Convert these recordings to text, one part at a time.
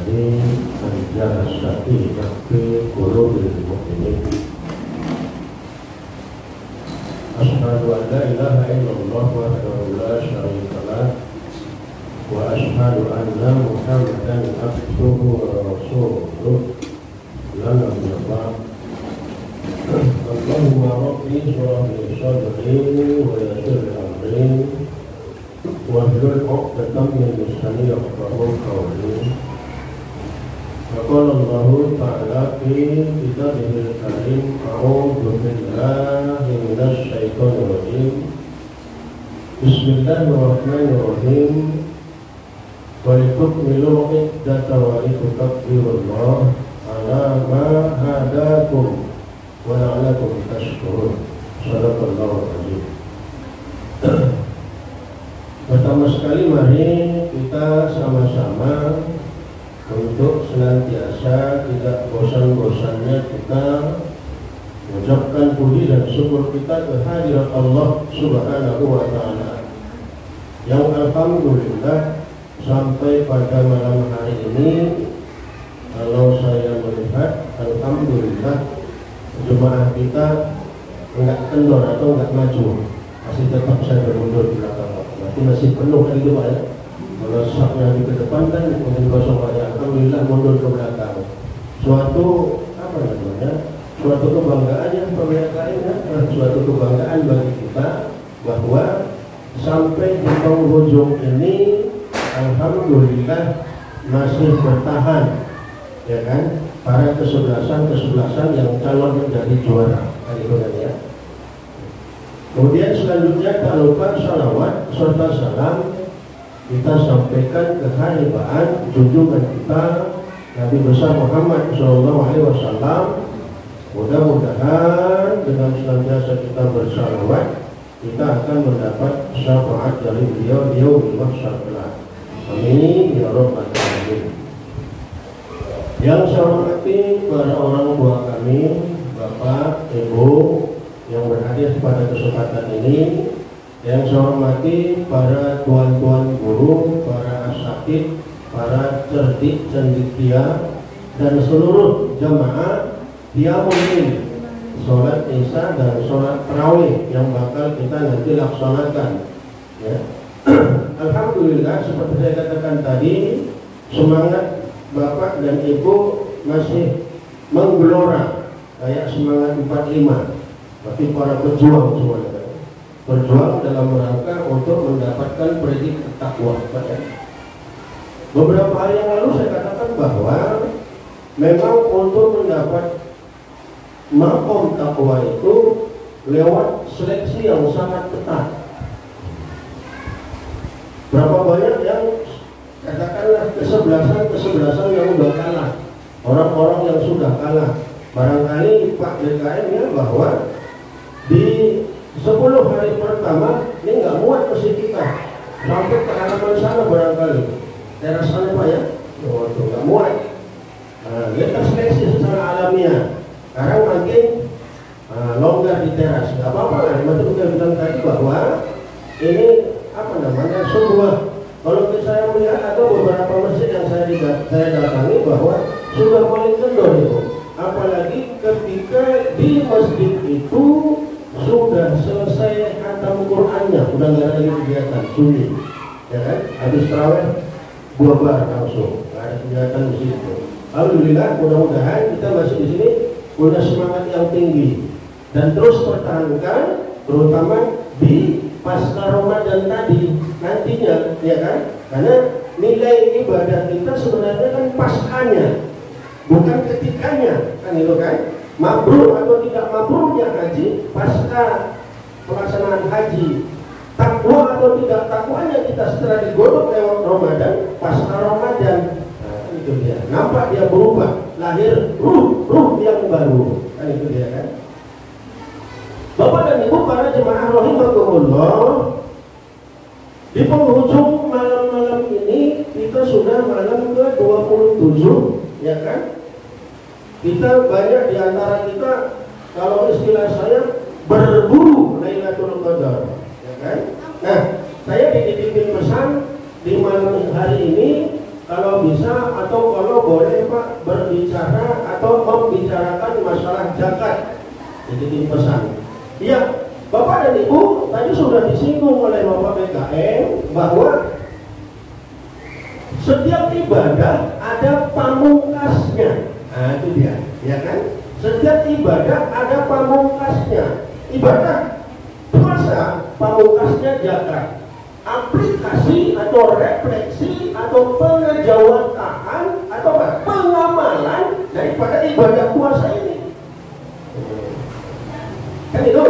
al-jalasati fi qulubil mu'minin. Asyhadu an la ilaha illallah wahdahu la syarika lah wa asyhadu anna Muhammadan abduhu wa rasuluh la nabiyya ba'd. Allahumma rabbi shrah li sadri wa yassir li amri wahlul 'uqdatam min lisani yafqahu qawli. Qala Allahu ta'ala fi kitabihil karim, a'udzu billahi minasy syaithanir rajim. Bismillahirrahmanirrahim. Wa litukmilu iddata wa litukabbirullaha ala ma hadakum wa la'allakum tashkurun. Shadaqallahu azim. Pertama sekali mari kita sama-sama untuk senantiasa tidak bosan-bosannya kita mengucapkan puji dan syukur kita kehadirat Allah Subhanahu wa Ta'ala, yang alhamdulillah sampai pada malam hari ini, kalau saya melihat, alhamdulillah jemaah kita enggak kendor atau enggak maju, masih tetap saya bermundur di belakang, berarti masih penuh kan itu Pak ya. Kalau safnya di depan kan mungkin kosong aja, alhamdulillah mundur ke belakang. Suatu apa namanya? Suatu kebanggaan yang perlihatkan, suatu kebanggaan bagi kita bahwa sampai di penghujung ini alhamdulillah masih bertahan, ya kan? Para kesebelasan yang calon menjadi juara, kan itu kan ya. Kemudian selanjutnya tak lupa salawat serta salam kita sampaikan kehadiran junjungan kita Nabi besar Muhammad SAW. Mudah-mudahan dengan senantiasa kita bersalawat, kita akan mendapat syafaat dari beliau di mahsyar kelak. Amin ya rabbal alamin. Yang saya hormati para orang tua kami, Bapak, Ibu yang berhadir pada kesempatan ini, yang saya hormati para tuan-tuan guru, para asatidz, para cerdik cendekia, dan seluruh jamaah qiyamul sholat isya dan sholat tarawih yang bakal kita nanti laksanakan. Ya. Alhamdulillah seperti saya katakan tadi, semangat Bapak dan Ibu masih menggelora kayak semangat 45, tapi para pejuang semuanya. Berjuang dalam rangka untuk mendapatkan predikat takwa. Beberapa hari yang lalu saya katakan bahwa memang untuk mendapat maqam takwa itu lewat seleksi yang sangat ketat. Berapa banyak yang katakanlah kesebelasan yang sudah kalah, orang-orang yang sudah kalah. Barangkali Pak DKM ya bahwa di 10 hari pertama ini nggak muat mesin kita sampai ke halaman sana barangkali teras sana Pak ya, waktu nggak muat. Nah, kita seleksi secara alamiah. Sekarang makin longgar di teras, nggak apa-apa lah. Macam kita bilang tadi bahwa ini apa namanya sebuah, kalau saya melihat ada beberapa masjid yang saya datangi bahwa sudah paling kendor itu, apalagi ketika di masjid itu sudah selesai khatam Qur'annya, udah nggak ada lagi kegiatan sunyi, ya kan? Habis tarawih bubar langsung, nggak ada kegiatan di situ. Alhamdulillah, mudah-mudahan kita masih di sini punya semangat yang tinggi dan terus pertahankan, terutama di pasca Ramadan tadi nantinya, ya kan? Karena nilai ibadah kita sebenarnya kan paskanya, bukan ketikanya, kan itu kan? Mabrur atau tidak mabrurnya haji pasca pelaksanaan haji, takwa atau tidak takwanya kita setelah digodok lewat Ramadan, pasca Ramadan. Nah, itu dia. Nampak dia berubah, lahir ruh yang baru. Kan itu dia kan. Bapak dan Ibu para jemaah rahimakumullah, di penghujung malam-malam ini kita sudah malam ke-27, ya kan? Kita banyak diantara kita, kalau istilah saya, berburu Lailatul Qadar, ya kan? Nah, saya dititipin pesan di malam hari ini, kalau bisa atau kalau Bapak berbicara atau membicarakan masalah zakat. Jadi pesan. Ya, Bapak dan Ibu tadi sudah disinggung oleh Bapak BKM bahwa setiap ibadah ada pamungkasnya. Nah, itu dia, ya kan? Setiap ibadah ada pamungkasnya. Ibadah puasa, pamungkasnya zakat. Aplikasi atau refleksi atau pengejawantahan atau pengamalan daripada ibadah puasa ini. Kan itu.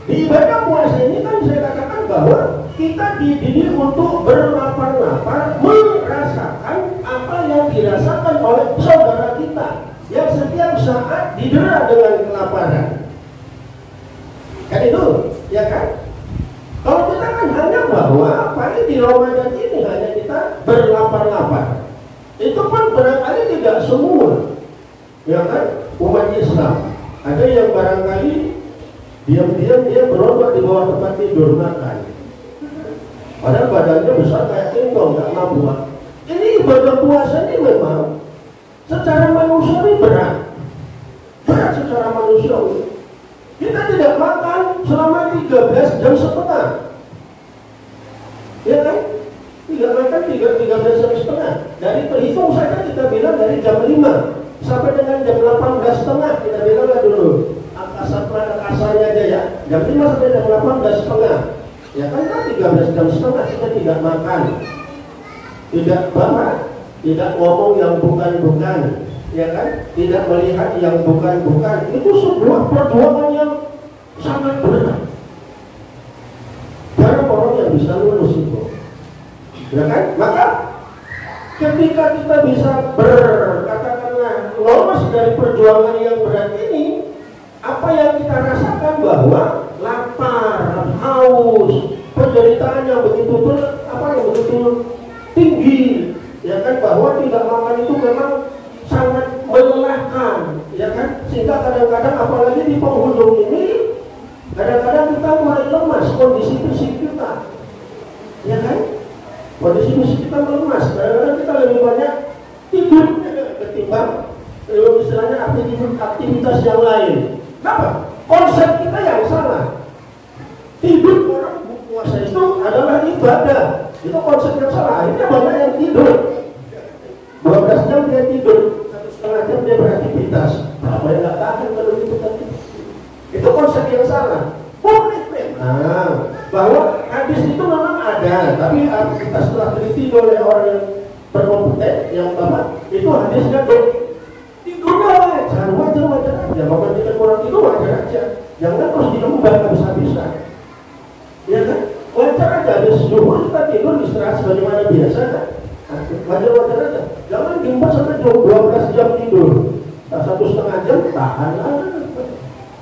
Di ibadah puasa ini kan saya katakan bahwa kita dididik untuk berlapar-lapar merasakan apa yang dirasakan oleh saudara kita yang setiap saat didera dengan kelaparan. Kan itu, ya kan? Kalau kita kan hanya bahwa paling di Ramadan ini hanya kita berlapar-lapar. Itu kan barangkali tidak semua, ya kan? Umat Islam ada yang barangkali diam-diam dia berobat di bawah tempat tidur makan. Padahal badannya besar kayak singkong, nggak mampu. Ini ibadah puasa ini memang secara manusiawi berat secara manusiawi. Kita tidak makan selama 13 jam setengah, ya kan? Tidak makan 13 jam setengah. Dari terhitung saja kita bilang dari jam 5 sampai dengan jam 18.30 kita bilanglah dulu. Kasarnya aja ya, jam 5 sampai jam 18.30. Ya kan 13 jam setengah kita tidak makan, tidak bahas, tidak ngomong yang bukan-bukan, ya kan? Tidak melihat yang bukan-bukan. Itu sebuah perjuangan yang sangat berat. Jarang orang yang bisa lulus itu, ya kan? Maka ketika kita bisa katakanlah lolos dari perjuangan yang berat ini, apa yang kita rasakan bahwa lapar, haus, penderitaan yang begitu tinggi, ya kan? Bahwa tidak makan itu memang sangat melelahkan, ya kan? Sehingga kadang-kadang apalagi di penghujung ini, kadang-kadang kita mulai lemas kondisi fisik kita, ya kan? Kondisi fisik kita lemas, kadang-kadang kita lebih banyak tidur ketimbang istilahnya aktivitas yang lain. Kenapa? Konsep kita yang salah. Tidur orang puasa itu adalah ibadah. Itu konsep yang salah. Akhirnya banyak yang tidur 12 jam dia tidur, 1,5 jam dia beraktivitas. Apa yang gak tahan kalau itu tadi? Itu konsep yang salah. Boleh memang bahwa hadis itu memang ada, tapi kita setelah teliti oleh orang yang berkompeten, yang itu hadisnya tidurnya wajar aja. Bahkan kita kurang tidur wajar aja. Jangan terus diembat habis-habisan. Ya kan? Wajar aja. Habis zuhur kita tidur istirahat sebagaimana biasa kan? Wajar aja. Jangan diembat sampai 12 jam tidur. 1,5 jam tahan lah.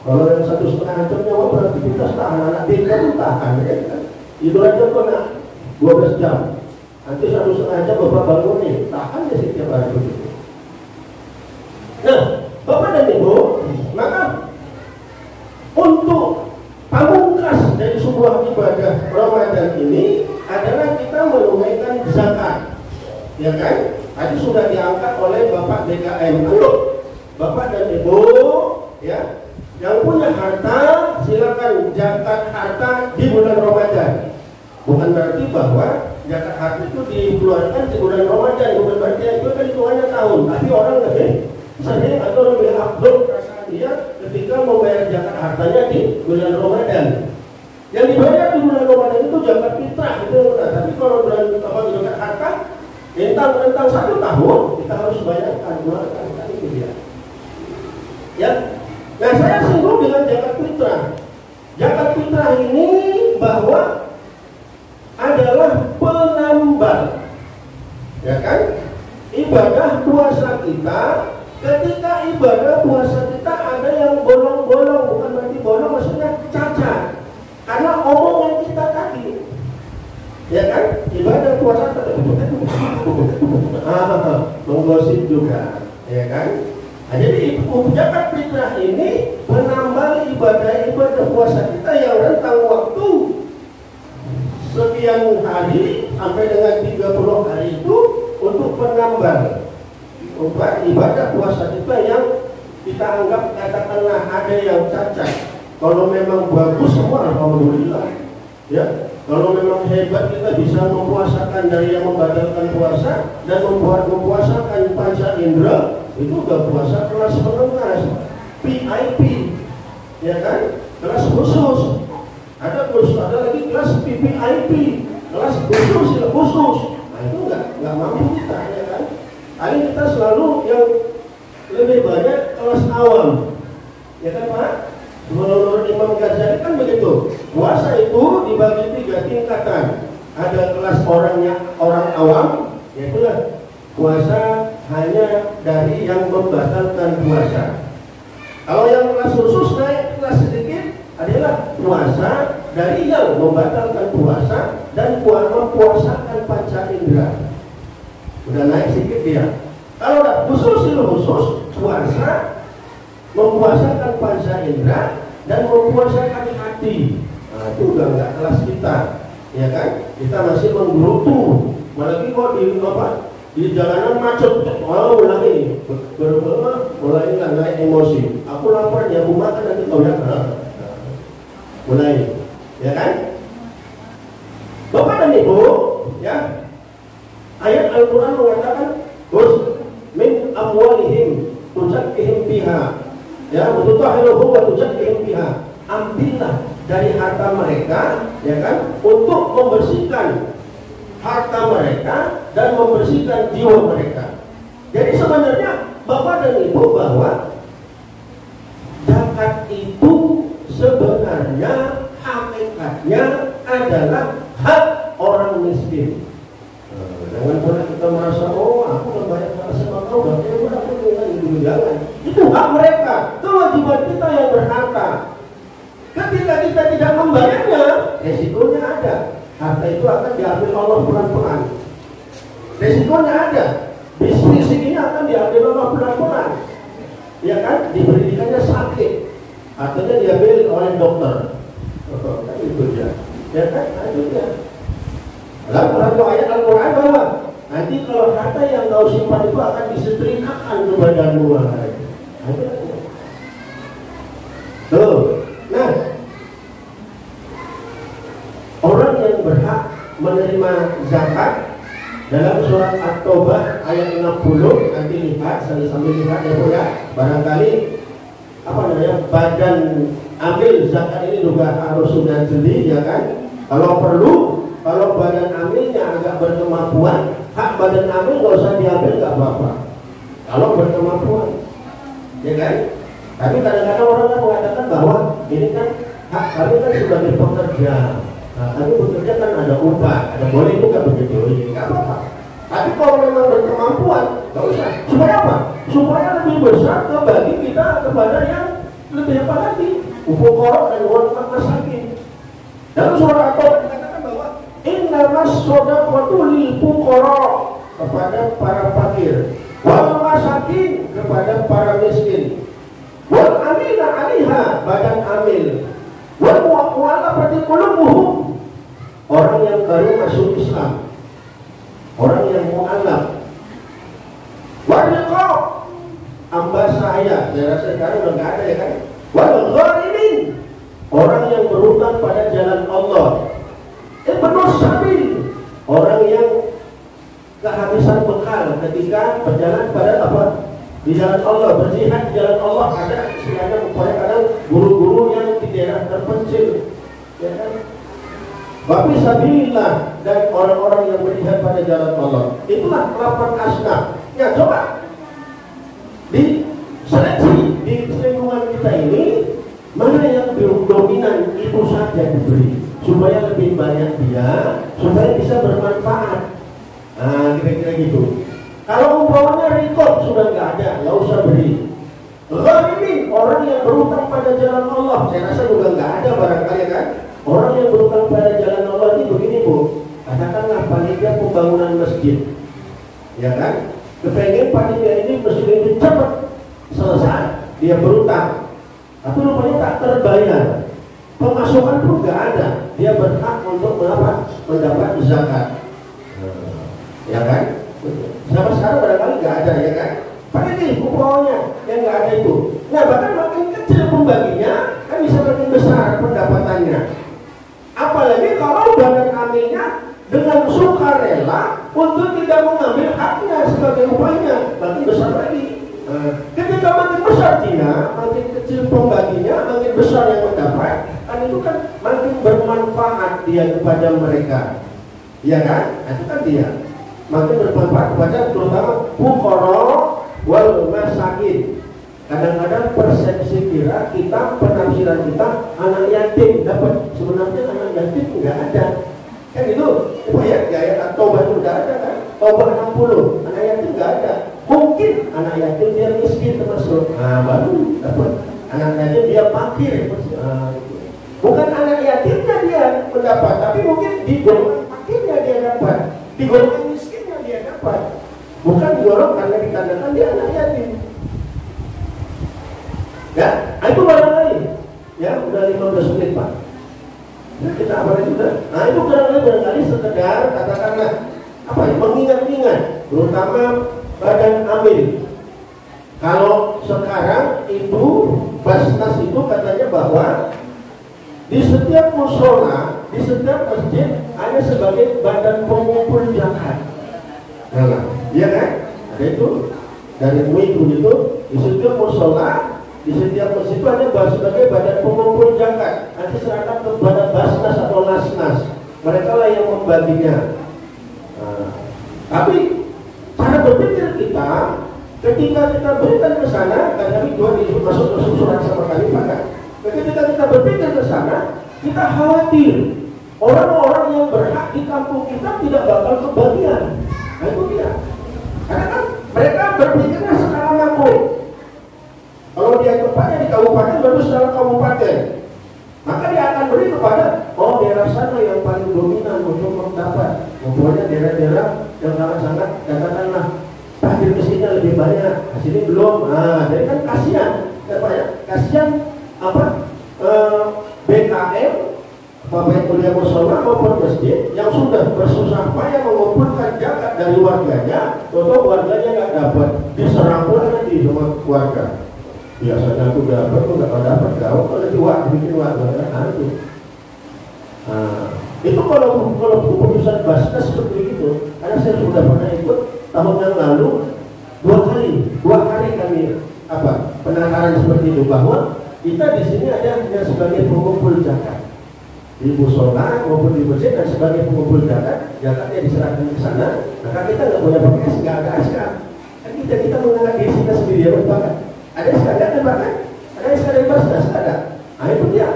Kalau yang 1,5 jam nyawa beraktivitas tahan, anak tinggal itu tahan ya kan? Tidur aja kena 12 jam. Nanti 1,5 jam bapak bangun nih, tahan ya setiap hari begitu. Nah, Bapak dan Ibu, maka untuk pamungkas dari sebuah ibadah Ramadan ini adalah kita menunaikan zakat, ya kan? Tadi sudah diangkat oleh Bapak BKM. Lalu Bapak dan Ibu, ya, yang punya harta silakan zakat harta di bulan Ramadan. Bukan berarti bahwa zakat harta itu dikeluarkan di bulan Ramadan, bukan berarti itu kan hitungannya tahun. Tapi orang lebih sering atau lebih afdol perasaan dia ketika membayar zakat hartanya di bulan Ramadan. Yang dibayar di bulan Ramadan itu zakat fitrah itu benar. Tapi kalau bulan zakat harta rentang 1 tahun kita harus bayarkan kan itu dia. Ya. Nah, saya singgung dengan zakat fitrah. Zakat fitrah ini bahwa adalah penambal, ya kan? Ibadah puasa kita. Ketika ibadah puasa kita ada yang bolong-bolong, bukan berarti bolong, maksudnya cacat. Karena omongan kita tadi, ya kan? Ibadah puasa menggosip juga, ya kan? Nah, jadi zakat fitrah ini menambah ibadah puasa kita yang rentang waktu sekian hari sampai dengan 30 hari itu untuk penambal. ibadah puasa kita yang kita anggap katakanlah ada yang cacat. Kalau memang bagus semua alhamdulillah. Ya, kalau memang hebat kita bisa mempuasakan dari yang membatalkan puasa dan mempuasakan panca indera, itu udah puasa kelas menengah, VIP, ya kan? Kelas khusus. Ada lagi kelas VIP, kelas khusus. Nah itu nggak mampu kita, ya kan? Paling kita selalu yang lebih banyak kelas awam, ya kan Pak? Menurut Imam Ghazali kan begitu. Puasa itu dibagi 3 tingkatan. Ada kelas orang awam, yaitu puasa hanya dari yang membatalkan puasa. Kalau yang kelas khusus naik kelas sedikit adalah puasa dari yang membatalkan puasa dan mempuasakan panca indera. Udah naik sedikit dia. Kalau udah khusus puasa mempuasakan panca indera dan mempuasakan hati. Nah, itu udah nggak kelas kita, ya kan? Kita masih menggerutu, apalagi kok di jalanan macet, mulai naik emosi. Aku lapar, ya aku makan nanti kau datang. Mulai, ya kan? Bapak dan Ibu, ya, ayat Al-Quran mengatakan, min amwalihim tuzakkihim biha. Ya, tutahhiruhum wa tuzakkihim biha. Ambillah dari harta mereka, ya kan, untuk membersihkan harta mereka dan membersihkan jiwa mereka. Jadi sebenarnya Bapak dan Ibu bahwa zakat itu sebenarnya hakikatnya adalah hak orang miskin. Jangan pernah kita merasa, oh aku membayar sama kau, berarti aku tinggal di jalan. Itu hak mereka, kewajiban kita yang berharta. Ketika kita tidak membayarnya, resikonya ada. Harta itu akan diambil Allah pelan-pelan. Resikonya ada. Bisnis ini akan diambil Allah pelan-pelan. Ya kan? Diberikannya sakit. Artinya diambil oleh dokter. Kan itu dia. Ya kan? Itu dia. Lalu ayat Al-Quran bahwa nanti kalau harta yang kau simpan itu akan disetrikakan kepadamu. Tuh. Nah, orang yang berhak menerima zakat dalam surat At-Taubah ayat 60, nanti lihat, sambil lihat ya Bu ya. Barangkali badan ambil zakat ini juga harus sudah jeli, ya kan? Kalau perlu, kalau badan amilnya agak berkemampuan, hak badan amil nggak usah diambil, nggak apa-apa. Kalau berkemampuan, ya kan? Tapi kadang-kadang orang kan mengatakan bahwa ini kan hak kami kan sebagai pekerja. Nah, kami bekerja kan ada upah, ada boleh juga begitu, nggak apa-apa. Tapi kalau memang berkemampuan, nggak usah. Supaya apa? Supaya lebih besar kebagi kita kepada yang lebih apa lagi? Fuqara dan wal masakin. Dalam surah At-Taubah dikatakan bahwa innamas shadaqatu lil fuqara, kepada para fakir, wal masakin, kepada para miskin, wal amilina 'alaiha, badan amil, wal mu'allafati qulubuhum, orang yang baru masuk Islam, orang yang mu'allaf, wal riqab, hamba saya rasa sekarang udah nggak ada ya kan, wal gharimin, orang yang berhutang pada jalan Allah, ibnu sabil, orang yang kehabisan bekal ketika berjalan pada apa? Di jalan Allah, berjihad di jalan Allah. Ada istilahnya kadang guru-guru yang di daerah terpencil, ya kan? Wafi sabilillah, dan orang-orang yang berjihad pada jalan Allah. Itulah 8 asnaf. Ya coba di seleksi di lingkungan kita ini, mana yang dominan itu saja diberi, supaya lebih banyak dia, supaya bisa bermanfaat. Nah, kira-kira gitu. Kalau umpamanya rekod sudah nggak ada, nggak usah beri. Gharimin, orang yang berhutang pada jalan Allah, saya rasa juga nggak ada barangkali kan. Orang yang berhutang pada jalan Allah ini begini Bu, katakanlah panitia pembangunan masjid, ya kan? Kepengen panitia ini masjid ini cepat selesai, dia berhutang, tapi rupanya tak terbayar, pemasukan pun nggak ada, dia berhak untuk mendapat zakat, ya kan? Sampai sekarang barangkali nggak ada, ya kan? pakai nih kuponya yang nggak ada itu. Nah bahkan makin kecil pembaginya kan bisa makin besar pendapatannya. Apalagi kalau badan amilnya dengan sukarela untuk tidak mengambil haknya sebagai upahnya, makin besar lagi. Ketika makin besar dia, makin kecil pembaginya, makin besar yang mendapat, kan itu kan makin bermanfaat dia kepada mereka, ya kan? Nah, itu kan dia makin bermanfaat kepada terutama fuqara wal masakin. Kadang-kadang persepsi kita, penafsiran kita, anak yatim dapat, sebenarnya anak yatim nggak ada. Kan itu, ya ayat Taubah itu nggak ada kan? Taubah 60, anak yatim nggak ada. Mungkin anak yatim dia miskin termasuk, baru dapat. Anak yatim dia fakir, bukan anak yatimnya dia mendapat, tapi mungkin di golongan fakirnya dia dapat, di golongan miskinnya dia dapat, bukan digolong karena dikatakan dia anak yatim. Ya, itu barang lain. Ya, udah 15 menit Pak. Ya, kita apa lagi sudah? Nah itu barangkali sekedar katakanlah apa ya, mengingat-ingat, terutama badan amil. Kalau sekarang itu Basnas itu katanya bahwa di setiap musola, di setiap masjid hanya sebagai badan pengumpul zakat. Nah, iya kan? Ada itu dari MUI itu di setiap musola, di setiap masjid itu hanya sebagai badan pengumpul zakat. Nanti serahkan kepada Basnas atau Nasnas. Mereka lah yang membaginya. Tapi cara berpikir kita, ketika kita berikan ke sana, dan kami juga masuk surat sama kami Pak. Ketika kita berpikir ke sana, kita khawatir orang-orang yang berhak di kampung kita tidak bakal kebagian. Nah itu dia. Karena kan mereka berpikirnya skala makro. Kalau dia tempatnya di kabupaten, baru secara kabupaten, maka dia akan beri kepada daerah sana yang paling dominan untuk mendapat. Pokoknya daerah-daerah yang sangat katakanlah takdir miskinnya lebih banyak, hasilnya belum. Jadi kan kasihan, kasihan BKM, baik kuliah musola maupun masjid yang sudah bersusah payah mengumpulkan zakat dari warganya, atau warganya nggak dapat, diserang pula nanti sama warga. Biasanya aku dapat, aku nggak dapat, kalau dua bikin warga nanti. Itu kalau keputusan Basnas seperti itu, karena saya sudah pernah ikut tahun yang lalu dua kali kami penangkaran seperti itu, bahwa kita di sini ada sebagai pengumpul zakat di musola maupun di masjid, dan sebagai pengumpul zakatnya diserahkan ke sana. Maka kita nggak punya PKS, nggak ada SK. Kan kita mengangkat diri kita sendiri ya Pak. Ada SK, ada bahkan ada SK dari Basnas, ada. Nah itu dia.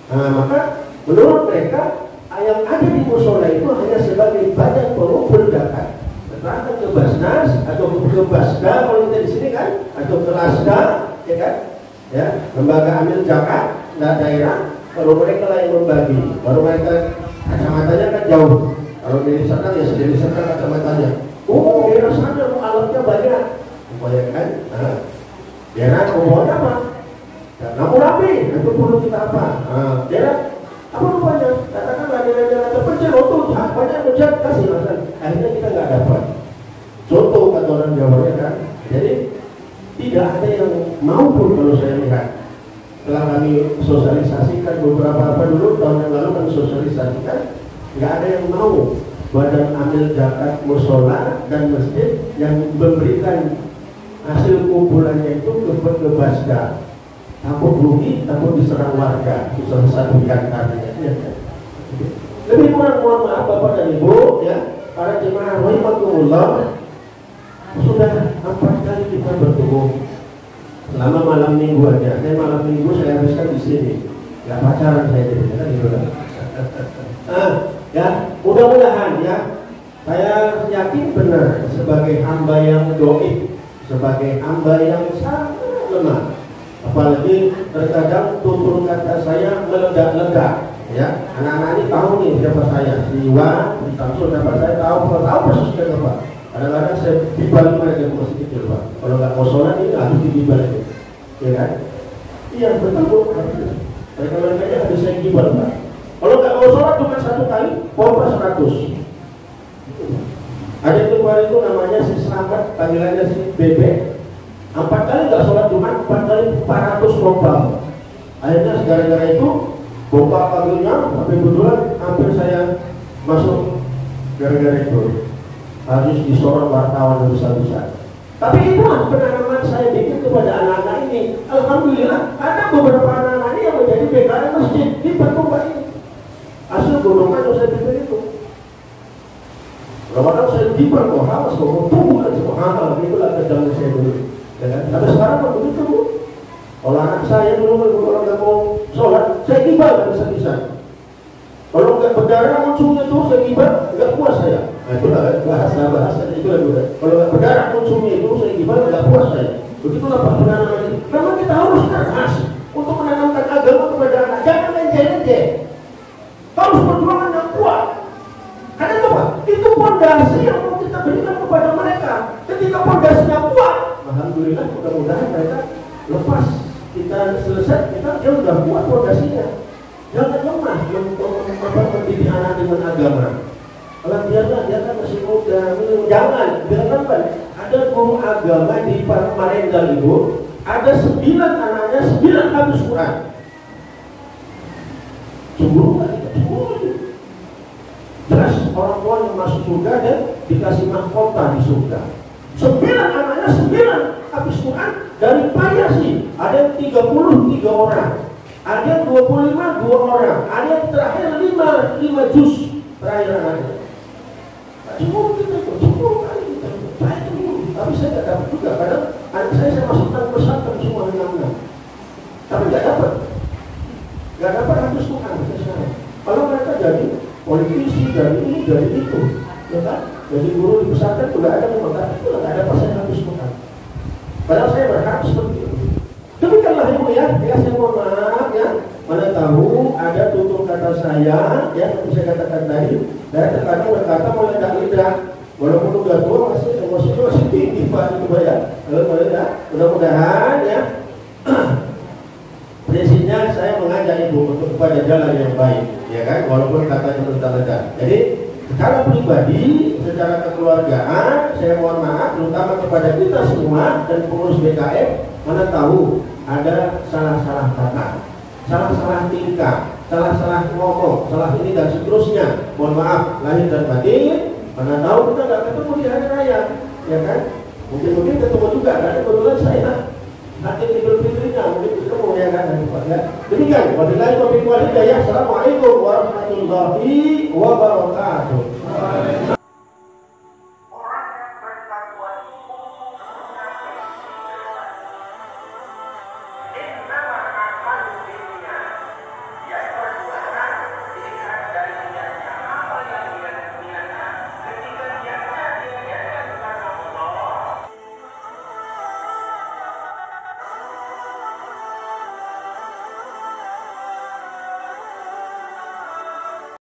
Maka menurut mereka yang ada di musola itu hanya sebagai badan pengumpul zakat. Serahkan ke Basnas atau ke Basda kalau kita di sini kan, atau ke Lasda, ya kan? Ya, lembaga amil zakat daerah. Kalau mereka lah yang membagi, baru mereka kacamatanya kan jauh. Kalau dari sana ya dari sana kacamatanya. Daerah sana alatnya banyak, upaya kan? Daerah umumnya apa? Namun rapi, itu perlu kita apa? Daerah apa rupanya? Katakanlah daerah terpencil, banyak menjat kasih makan. Akhirnya kita nggak dapat. Contoh kata orang Jawa kan. Jadi tidak ada yang mau pun kalau saya lihat. Setelah kami sosialisasikan beberapa dulu tahun yang lalu kami sosialisasikan, nggak ada yang mau badan amil zakat musola dan masjid yang memberikan hasil kumpulannya itu ke Basda. Takut rugi, takut diserang warga, itu salah satu diantaranya. Lebih kurang mohon maaf Bapak dan Ibu, ya, para jemaah rahimakumullah, sudah 4 kali kita bertemu. Selama malam minggu aja, malam minggu saya habiskan di sini. Gak pacaran saya jadi, kan gitu kan. Ya, mudah-mudahan ya, saya yakin benar sebagai hamba yang doib, sebagai hamba yang sangat lemah. Apalagi terkadang tutur kata saya meledak-ledak. Ya, anak-anak ini tahu nih siapa saya, si Iwan, si Samsul, siapa saya tahu persis siapa. Kadang-kadang saya dibalik mereka masih kecil Pak. Kalau nggak mau sholat ini harus dibalik, ya kan? Iya betul Bu. Mereka harus saya gibal Pak. Kalau nggak mau sholat cuma 1 kali, pompa 100. Ada yang kemarin itu namanya si Selamat, panggilannya si Bebek. 4 kali nggak sholat Jumat, 4 kali 400 lobang. Akhirnya gara-gara itu bongkar paginya, sampai kebetulan hampir saya masuk gara-gara itu. Harus disorot wartawan besar-besar. Tapi itulah penanaman saya bikin kepada anak-anak ini. Alhamdulillah ada beberapa anak-anak ini yang menjadi PKM masjid di Pertumbuhan ini. Hasil golongan yang saya bikin itu. Kadang-kadang saya diper kok hamas kok tunggu aja kok hal itulah kerjaan saya dulu. Ya kan? Tapi sekarang kan begitu Bu. Kalau anak saya dulu kalau nggak mau sholat, saya tiba bisa-bisa. Kalau nggak berdarah muncungnya tuh saya tiba nggak puas saya. Nah itulah bahasa itu lah. Kalau nggak berdarah muncungnya itu saya tiba nggak puas saya. Begitulah Pak penanaman ini. Memang kita harus keras untuk menanamkan agama kepada anak. Jangan lenje-lenje. Harus perjuangan yang kuat. Karena itu Pak, itu fondasi yang mau kita berikan kepada mereka. Ketika fondasinya kuat, alhamdulillah mudah-mudahan mereka lepas kita selesai, dia sudah kuat fondasinya. Jangan lemah untuk mendidik anak dengan agama. Kalau biarlah dia kan masih muda, jangan biarkan Pak. Ada guru agama di Marendal itu, ada 9 anaknya 9 habis Quran. 10 kali, 10. Jelas orang tua yang masuk surga dan dikasih mahkota di surga. 9 anaknya 9 habis Quran dari variasi. Ada yang 33 orang, ada yang 25 2 orang, ada yang terakhir 5 juz terakhir anaknya. Cukup kita itu, cukup kali kita. Baik dulu, tapi saya tidak dapat juga. Kadang anak saya masukkan pesantren semua 6. Tapi tidak dapat habis Quran sekarang. Kalau mereka jadi politisi dari ini, dari itu, ya kan? Jadi guru di pesantren juga ada memang itu nggak ada pasien habis Quran. Padahal saya berharap seperti itu. Demikianlah Ibu ya, saya mohon maaf ya. Mana tahu ada tutur kata saya, ya yang saya katakan tadi, saya terkadang berkata meledak-ledak. Walaupun udah tua masih emosinya masih tinggi Pak itu ya. Mudah-mudahan ya. Prinsipnya saya mengajak Ibu untuk kepada jalan yang baik, ya kan? Walaupun katanya meledak-ledak. Jadi secara pribadi, secara kekeluargaan, saya mohon maaf terutama kepada kita semua dan pengurus BKM, mana tahu ada salah-salah kata, salah-salah tingkah, salah-salah ngomong, salah ini dan seterusnya. Mohon maaf lahir dan batin. Mana tahu kita nggak ketemu di hari raya, ya kan? Mungkin ketemu juga. Karena kebetulan saya nanti Idul Fitrinya mungkin ketemu ya kan? Demikian. Wabillahi taufiq wal hidayah. Assalamualaikum warahmatullahi wabarakatuh.